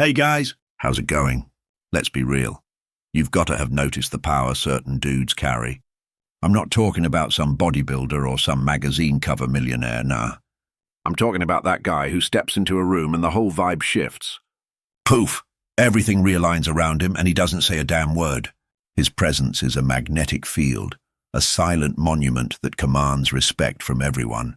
Hey guys, how's it going? Let's be real. You've got to have noticed the power certain dudes carry. I'm not talking about some bodybuilder or some magazine cover millionaire, nah. I'm talking about that guy who steps into a room and the whole vibe shifts. Poof! Everything realigns around him and he doesn't say a damn word. His presence is a magnetic field, a silent monument that commands respect from everyone,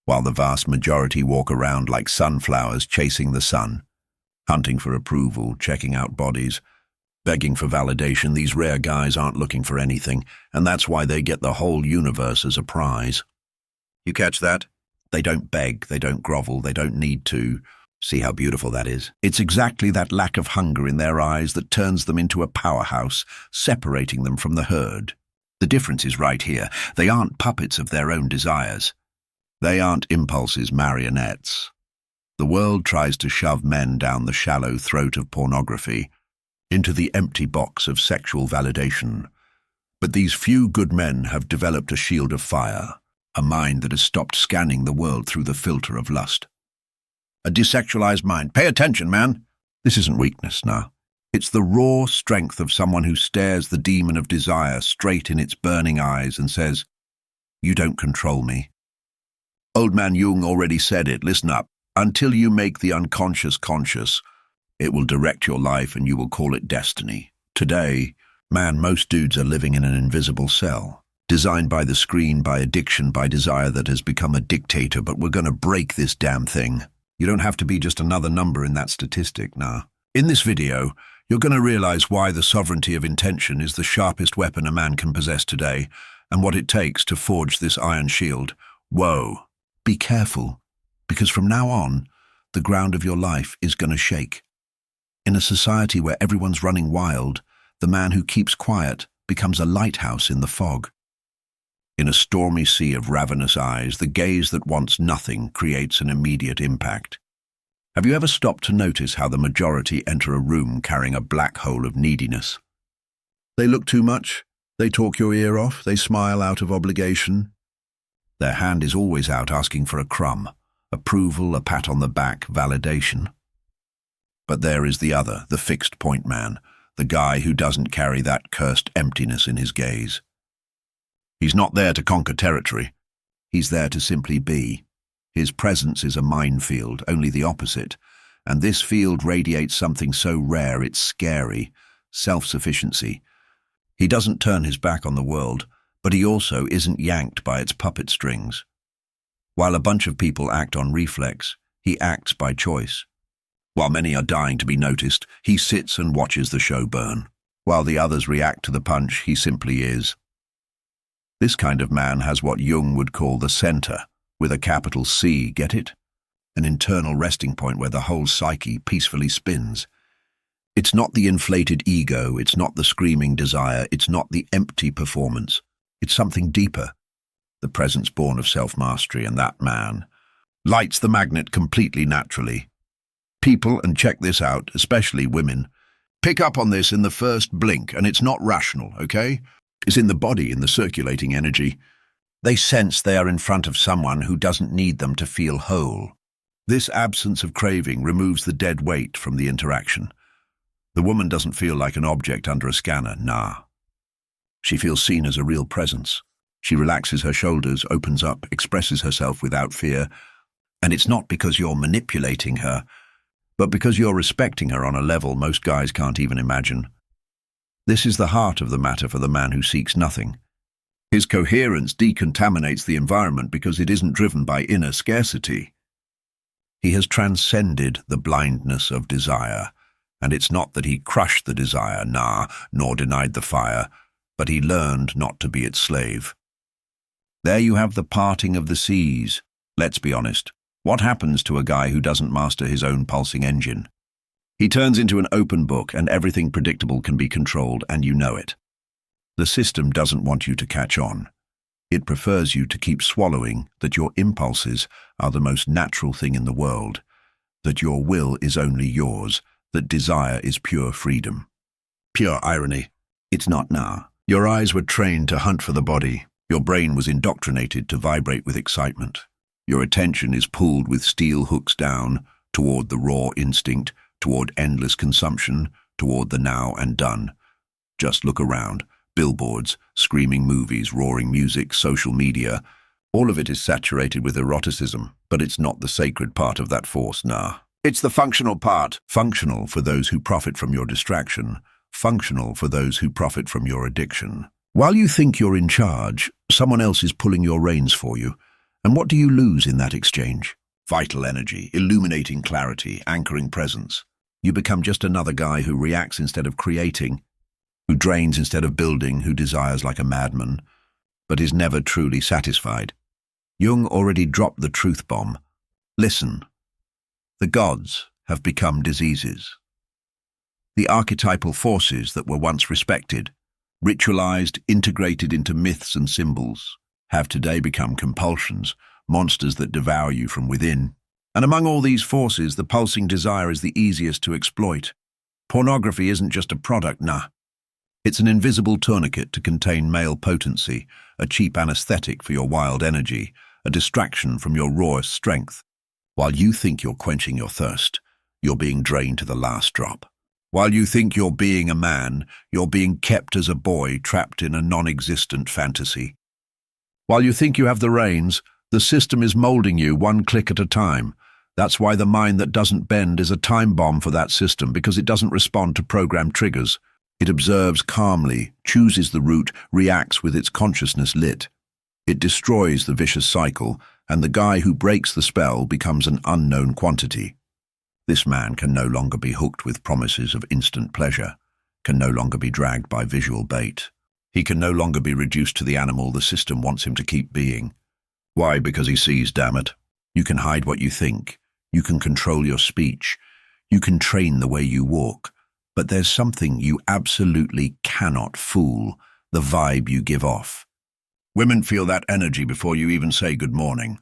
while the vast majority walk around like sunflowers chasing the sun, hunting for approval, checking out bodies, begging for validation. These rare guys aren't looking for anything, and that's why they get the whole universe as a prize. You catch that? They don't beg, they don't grovel, they don't need to. See how beautiful that is? It's exactly that lack of hunger in their eyes that turns them into a powerhouse, separating them from the herd. The difference is right here. They aren't puppets of their own desires. They aren't impulses, marionettes. The world tries to shove men down the shallow throat of pornography, into the empty box of sexual validation. But these few good men have developed a shield of fire, a mind that has stopped scanning the world through the filter of lust. A desexualized mind. Pay attention, man. This isn't weakness, nah. It's the raw strength of someone who stares the demon of desire straight in its burning eyes and says, "You don't control me." Old man Jung already said it. Listen up. Until you make the unconscious conscious, it will direct your life and you will call it destiny. Today, man, most dudes are living in an invisible cell, designed by the screen, by addiction, by desire that has become a dictator, but we're going to break this damn thing. You don't have to be just another number in that statistic, nah. In this video, you're going to realize why the sovereignty of intention is the sharpest weapon a man can possess today, and what it takes to forge this iron shield. Whoa. Be careful, because from now on, the ground of your life is going to shake. In a society where everyone's running wild, the man who keeps quiet becomes a lighthouse in the fog. In a stormy sea of ravenous eyes, the gaze that wants nothing creates an immediate impact. Have you ever stopped to notice how the majority enter a room carrying a black hole of neediness? They look too much, they talk your ear off, they smile out of obligation. Their hand is always out asking for a crumb, approval, a pat on the back, validation. But there is the other, the fixed point man, the guy who doesn't carry that cursed emptiness in his gaze. He's not there to conquer territory. He's there to simply be. His presence is a minefield, only the opposite, and this field radiates something so rare it's scary, self-sufficiency. He doesn't turn his back on the world, but he also isn't yanked by its puppet strings. While a bunch of people act on reflex, he acts by choice. While many are dying to be noticed, he sits and watches the show burn. While the others react to the punch, he simply is. This kind of man has what Jung would call the center, with a capital C, get it? An internal resting point where the whole psyche peacefully spins. It's not the inflated ego, it's not the screaming desire, it's not the empty performance. It's something deeper, the presence born of self-mastery, and that man lights the magnet completely naturally. People, and check this out, especially women, pick up on this in the first blink, and it's not rational, okay? It's in the body, in the circulating energy. They sense they are in front of someone who doesn't need them to feel whole. This absence of craving removes the dead weight from the interaction. The woman doesn't feel like an object under a scanner, nah. She feels seen as a real presence. She relaxes her shoulders, opens up, expresses herself without fear. And it's not because you're manipulating her, but because you're respecting her on a level most guys can't even imagine. This is the heart of the matter for the man who seeks nothing. His coherence decontaminates the environment because it isn't driven by inner scarcity. He has transcended the blindness of desire, and it's not that he crushed the desire, nah, nor denied the fire, but he learned not to be its slave. There you have the parting of the seas. Let's be honest. What happens to a guy who doesn't master his own pulsing engine? He turns into an open book and everything predictable can be controlled, and you know it. The system doesn't want you to catch on. It prefers you to keep swallowing that your impulses are the most natural thing in the world, that your will is only yours, that desire is pure freedom. Pure irony. It's not now. Your eyes were trained to hunt for the body. Your brain was indoctrinated to vibrate with excitement. Your attention is pulled with steel hooks down toward the raw instinct, toward endless consumption, toward the now and done. Just look around. Billboards, screaming movies, roaring music, social media. All of it is saturated with eroticism, but it's not the sacred part of that force, nah. It's the functional part. Functional for those who profit from your distraction. Functional for those who profit from your addiction. While you think you're in charge, someone else is pulling your reins for you. And what do you lose in that exchange? Vital energy, illuminating clarity, anchoring presence. You become just another guy who reacts instead of creating, who drains instead of building, who desires like a madman, but is never truly satisfied. Jung already dropped the truth bomb. Listen. The gods have become diseases. The archetypal forces that were once respected, ritualized, integrated into myths and symbols, have today become compulsions, monsters that devour you from within. And among all these forces, the pulsing desire is the easiest to exploit. Pornography isn't just a product, nah. It's an invisible tourniquet to contain male potency, a cheap anesthetic for your wild energy, a distraction from your rawest strength. While you think you're quenching your thirst, you're being drained to the last drop. While you think you're being a man, you're being kept as a boy trapped in a non-existent fantasy. While you think you have the reins, the system is molding you one click at a time. That's why the mind that doesn't bend is a time bomb for that system, because it doesn't respond to programmed triggers. It observes calmly, chooses the route, reacts with its consciousness lit. It destroys the vicious cycle, and the guy who breaks the spell becomes an unknown quantity. This man can no longer be hooked with promises of instant pleasure, can no longer be dragged by visual bait. He can no longer be reduced to the animal the system wants him to keep being. Why? Because he sees, damn it. You can hide what you think. You can control your speech. You can train the way you walk. But there's something you absolutely cannot fool, the vibe you give off. Women feel that energy before you even say good morning.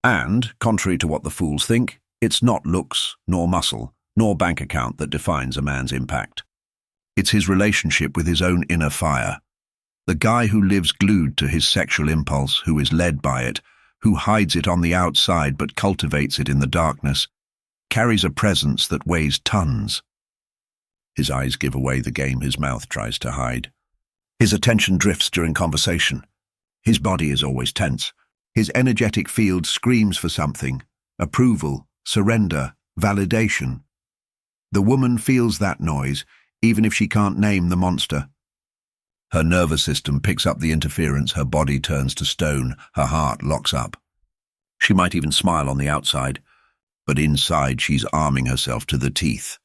And, contrary to what the fools think, it's not looks, nor muscle, nor bank account that defines a man's impact. It's his relationship with his own inner fire. The guy who lives glued to his sexual impulse, who is led by it, who hides it on the outside but cultivates it in the darkness, carries a presence that weighs tons. His eyes give away the game his mouth tries to hide. His attention drifts during conversation. His body is always tense. His energetic field screams for something: approval, surrender, validation. The woman feels that noise, even if she can't name the monster. Her nervous system picks up the interference, her body turns to stone, her heart locks up. She might even smile on the outside, but inside she's arming herself to the teeth.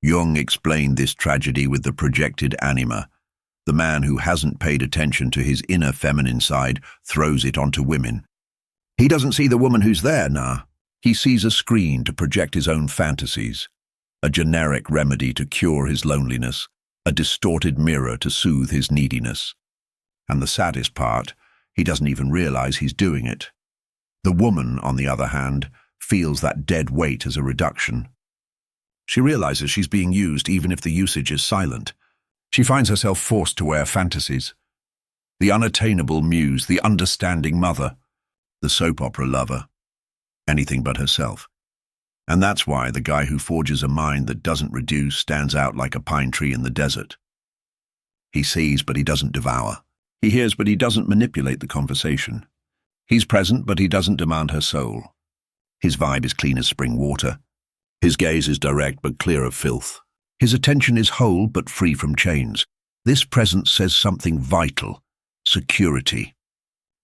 Jung explained this tragedy with the projected anima. The man who hasn't paid attention to his inner feminine side throws it onto women. He doesn't see the woman who's there, nah. He sees a screen to project his own fantasies, a generic remedy to cure his loneliness, a distorted mirror to soothe his neediness. And the saddest part, he doesn't even realize he's doing it. The woman, on the other hand, feels that dead weight as a reduction. She realizes she's being used even if the usage is silent. She finds herself forced to wear fantasies. The unattainable muse, the understanding mother, the soap opera lover, anything but herself. And that's why the guy who forges a mind that doesn't reduce stands out like a pine tree in the desert. He sees, but he doesn't devour. He hears, but he doesn't manipulate the conversation. He's present, but he doesn't demand her soul. His vibe is clean as spring water. His gaze is direct, but clear of filth. His attention is whole, but free from chains. This presence says something vital: security.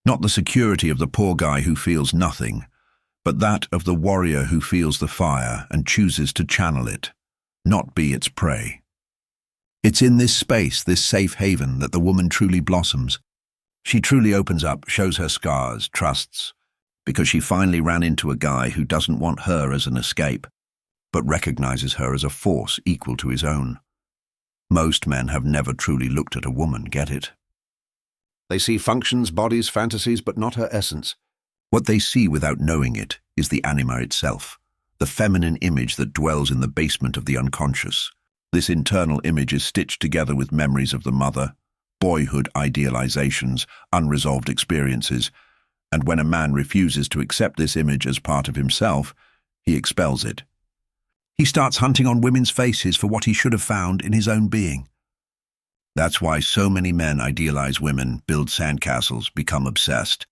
Not the security of the poor guy who feels nothing, but that of the warrior who feels the fire and chooses to channel it, not be its prey. It's in this space, this safe haven, that the woman truly blossoms. She truly opens up, shows her scars, trusts, because she finally ran into a guy who doesn't want her as an escape, but recognizes her as a force equal to his own. Most men have never truly looked at a woman, get it? They see functions, bodies, fantasies, but not her essence. What they see without knowing it is the anima itself, the feminine image that dwells in the basement of the unconscious. This internal image is stitched together with memories of the mother, boyhood idealizations, unresolved experiences, and when a man refuses to accept this image as part of himself, he expels it. He starts hunting on women's faces for what he should have found in his own being. That's why so many men idealize women, build sandcastles, become obsessed.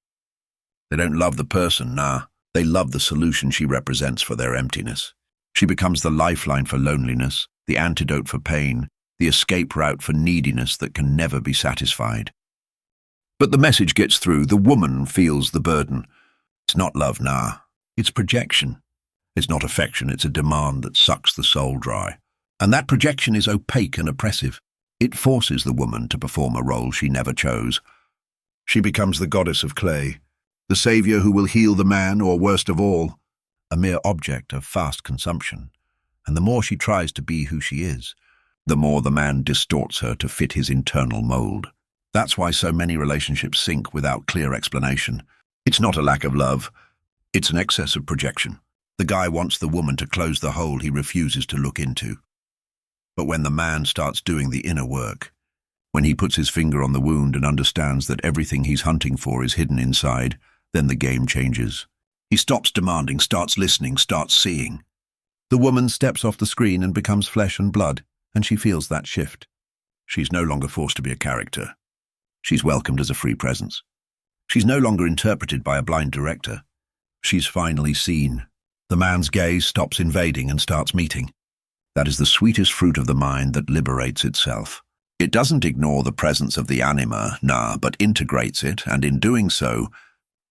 They don't love the person, nah. They love the solution she represents for their emptiness. She becomes the lifeline for loneliness, the antidote for pain, the escape route for neediness that can never be satisfied. But the message gets through. The woman feels the burden. It's not love, nah. It's projection. It's not affection, it's a demand that sucks the soul dry. And that projection is opaque and oppressive. It forces the woman to perform a role she never chose. She becomes the goddess of clay, the savior who will heal the man, or worst of all, a mere object of fast consumption. And the more she tries to be who she is, the more the man distorts her to fit his internal mold. That's why so many relationships sink without clear explanation. It's not a lack of love, it's an excess of projection. The guy wants the woman to close the hole he refuses to look into. But when the man starts doing the inner work, when he puts his finger on the wound and understands that everything he's hunting for is hidden inside, then the game changes. He stops demanding, starts listening, starts seeing. The woman steps off the screen and becomes flesh and blood, and she feels that shift. She's no longer forced to be a character. She's welcomed as a free presence. She's no longer interpreted by a blind director. She's finally seen. The man's gaze stops invading and starts meeting. That is the sweetest fruit of the mind that liberates itself. It doesn't ignore the presence of the anima, nah, but integrates it, and in doing so,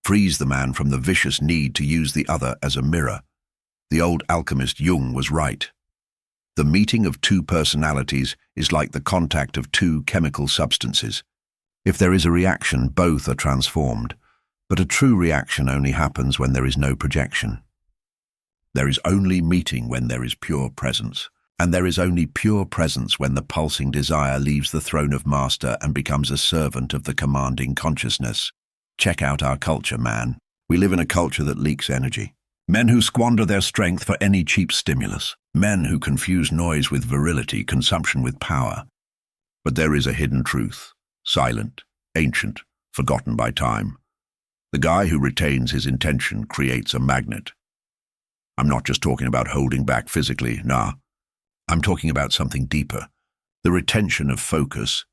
frees the man from the vicious need to use the other as a mirror. The old alchemist Jung was right. The meeting of two personalities is like the contact of two chemical substances. If there is a reaction, both are transformed. But a true reaction only happens when there is no projection. There is only meeting when there is pure presence. And there is only pure presence when the pulsing desire leaves the throne of master and becomes a servant of the commanding consciousness. Check out our culture, man. We live in a culture that leaks energy. Men who squander their strength for any cheap stimulus. Men who confuse noise with virility, consumption with power. But there is a hidden truth, silent, ancient, forgotten by time. The guy who retains his intention creates a magnet. I'm not just talking about holding back physically, nah. I'm talking about something deeper. The retention of focus,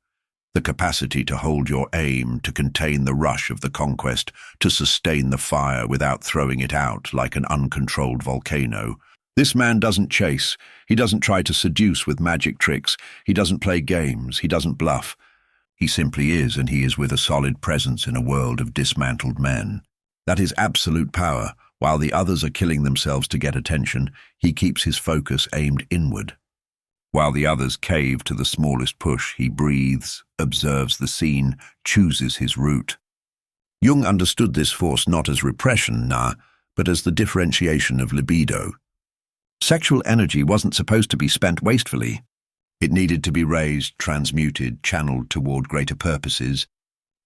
the capacity to hold your aim, to contain the rush of the conquest, to sustain the fire without throwing it out like an uncontrolled volcano. This man doesn't chase. He doesn't try to seduce with magic tricks. He doesn't play games. He doesn't bluff. He simply is, and he is with a solid presence in a world of dismantled men. That is absolute power. While the others are killing themselves to get attention, he keeps his focus aimed inward. While the others cave to the smallest push, he breathes, observes the scene, chooses his route. Jung understood this force not as repression, nah, but as the differentiation of libido. Sexual energy wasn't supposed to be spent wastefully. It needed to be raised, transmuted, channeled toward greater purposes.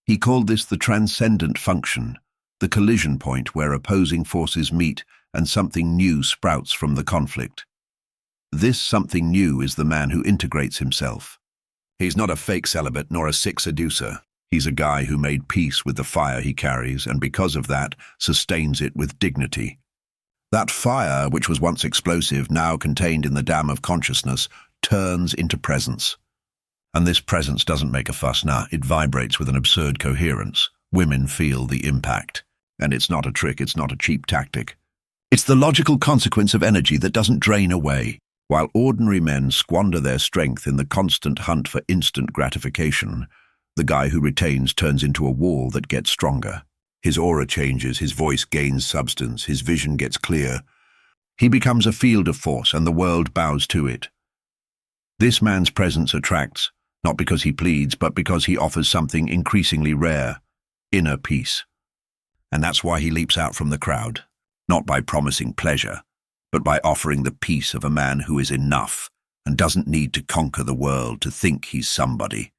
He called this the transcendent function, the collision point where opposing forces meet and something new sprouts from the conflict. This something new is the man who integrates himself. He's not a fake celibate nor a sick seducer. He's a guy who made peace with the fire he carries and because of that sustains it with dignity. That fire, which was once explosive, now contained in the dam of consciousness, turns into presence. And this presence doesn't make a fuss, nah, it vibrates with an absurd coherence. Women feel the impact. And it's not a trick, it's not a cheap tactic. It's the logical consequence of energy that doesn't drain away. While ordinary men squander their strength in the constant hunt for instant gratification, the guy who retains turns into a wall that gets stronger. His aura changes, his voice gains substance, his vision gets clear. He becomes a field of force and the world bows to it. This man's presence attracts, not because he pleads, but because he offers something increasingly rare, inner peace. And that's why he leaps out from the crowd, not by promising pleasure, but by offering the peace of a man who is enough and doesn't need to conquer the world to think he's somebody.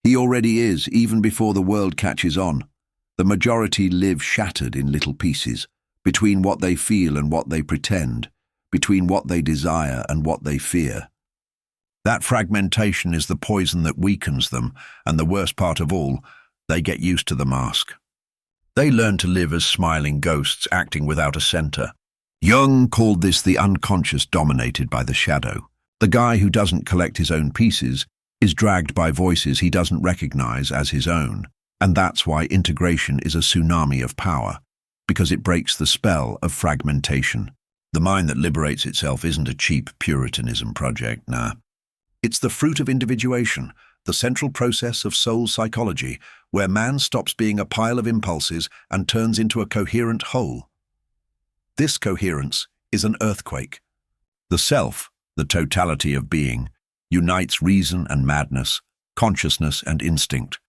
He already is, even before the world catches on. The majority live shattered in little pieces, between what they feel and what they pretend, between what they desire and what they fear. That fragmentation is the poison that weakens them, and the worst part of all, they get used to the mask. They learn to live as smiling ghosts acting without a center. Jung called this the unconscious dominated by the shadow. The guy who doesn't collect his own pieces is dragged by voices he doesn't recognize as his own. And that's why integration is a tsunami of power, because it breaks the spell of fragmentation. The mind that liberates itself isn't a cheap Puritanism project, nah. It's the fruit of individuation, the central process of soul psychology, where man stops being a pile of impulses and turns into a coherent whole. This coherence is an earthquake. The self, the totality of being, unites reason and madness, consciousness and instinct.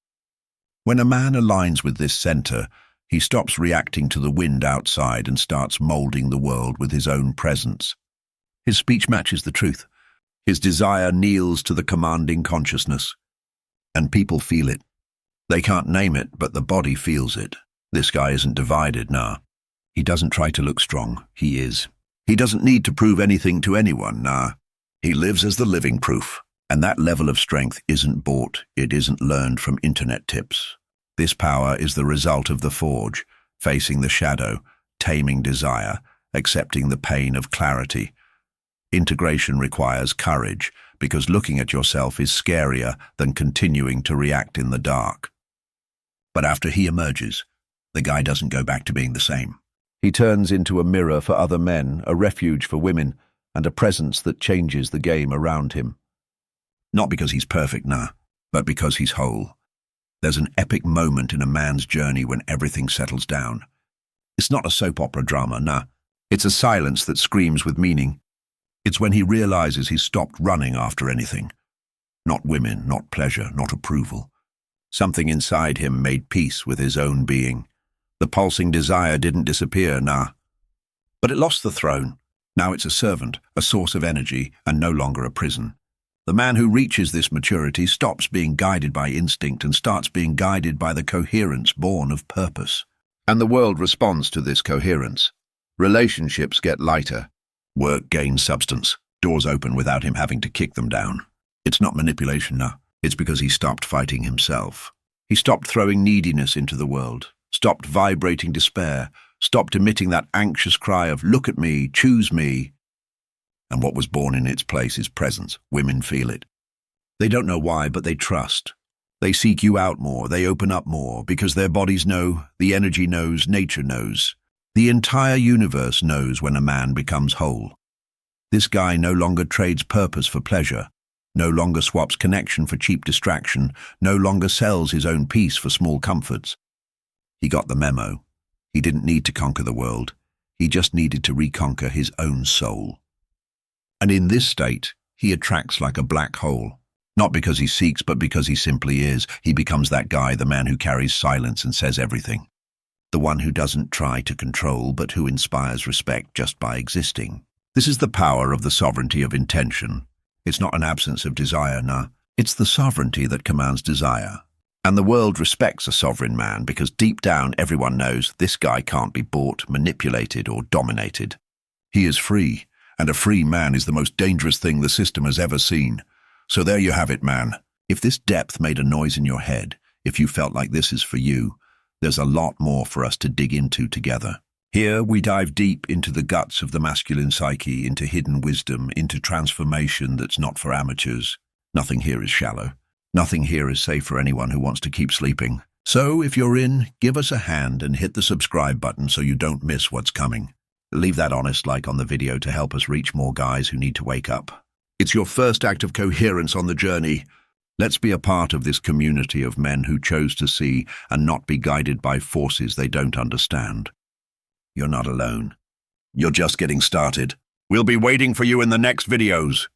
When a man aligns with this center, he stops reacting to the wind outside and starts molding the world with his own presence. His speech matches the truth. His desire kneels to the commanding consciousness. And people feel it. They can't name it, but the body feels it. This guy isn't divided, nah. He doesn't try to look strong, he is. He doesn't need to prove anything to anyone, nah. He lives as the living proof. And that level of strength isn't bought, it isn't learned from internet tips. This power is the result of the forge, facing the shadow, taming desire, accepting the pain of clarity. Integration requires courage, because looking at yourself is scarier than continuing to react in the dark. But after he emerges, the guy doesn't go back to being the same. He turns into a mirror for other men, a refuge for women, and a presence that changes the game around him. Not because he's perfect, nah, but because he's whole. There's an epic moment in a man's journey when everything settles down. It's not a soap opera drama, nah. It's a silence that screams with meaning. It's when he realizes he's stopped running after anything. Not women, not pleasure, not approval. Something inside him made peace with his own being. The pulsing desire didn't disappear, nah. But it lost the throne. Now it's a servant, a source of energy, and no longer a prison. The man who reaches this maturity stops being guided by instinct and starts being guided by the coherence born of purpose. And the world responds to this coherence. Relationships get lighter. Work gains substance. Doors open without him having to kick them down. It's not manipulation, no. It's because he stopped fighting himself. He stopped throwing neediness into the world, stopped vibrating despair, stopped emitting that anxious cry of, "Look at me, choose me." And what was born in its place is presence. Women feel it. They don't know why, but they trust. They seek you out more, they open up more, because their bodies know, the energy knows, nature knows. The entire universe knows when a man becomes whole. This guy no longer trades purpose for pleasure, no longer swaps connection for cheap distraction, no longer sells his own peace for small comforts. He got the memo. He didn't need to conquer the world. He just needed to reconquer his own soul. And in this state, he attracts like a black hole. Not because he seeks, but because he simply is. He becomes that guy, the man who carries silence and says everything. The one who doesn't try to control, but who inspires respect just by existing. This is the power of the sovereignty of intention. It's not an absence of desire, nah. It's the sovereignty that commands desire. And the world respects a sovereign man because deep down everyone knows this guy can't be bought, manipulated, or dominated. He is free. And a free man is the most dangerous thing the system has ever seen. So there you have it, man. If this depth made a noise in your head, if you felt like this is for you, there's a lot more for us to dig into together. Here we dive deep into the guts of the masculine psyche, into hidden wisdom, into transformation that's not for amateurs. Nothing here is shallow. Nothing here is safe for anyone who wants to keep sleeping. So if you're in, give us a hand and hit the subscribe button so you don't miss what's coming. Leave that honest like on the video to help us reach more guys who need to wake up. It's your first act of coherence on the journey. Let's be a part of this community of men who chose to see and not be guided by forces they don't understand. You're not alone. You're just getting started. We'll be waiting for you in the next videos.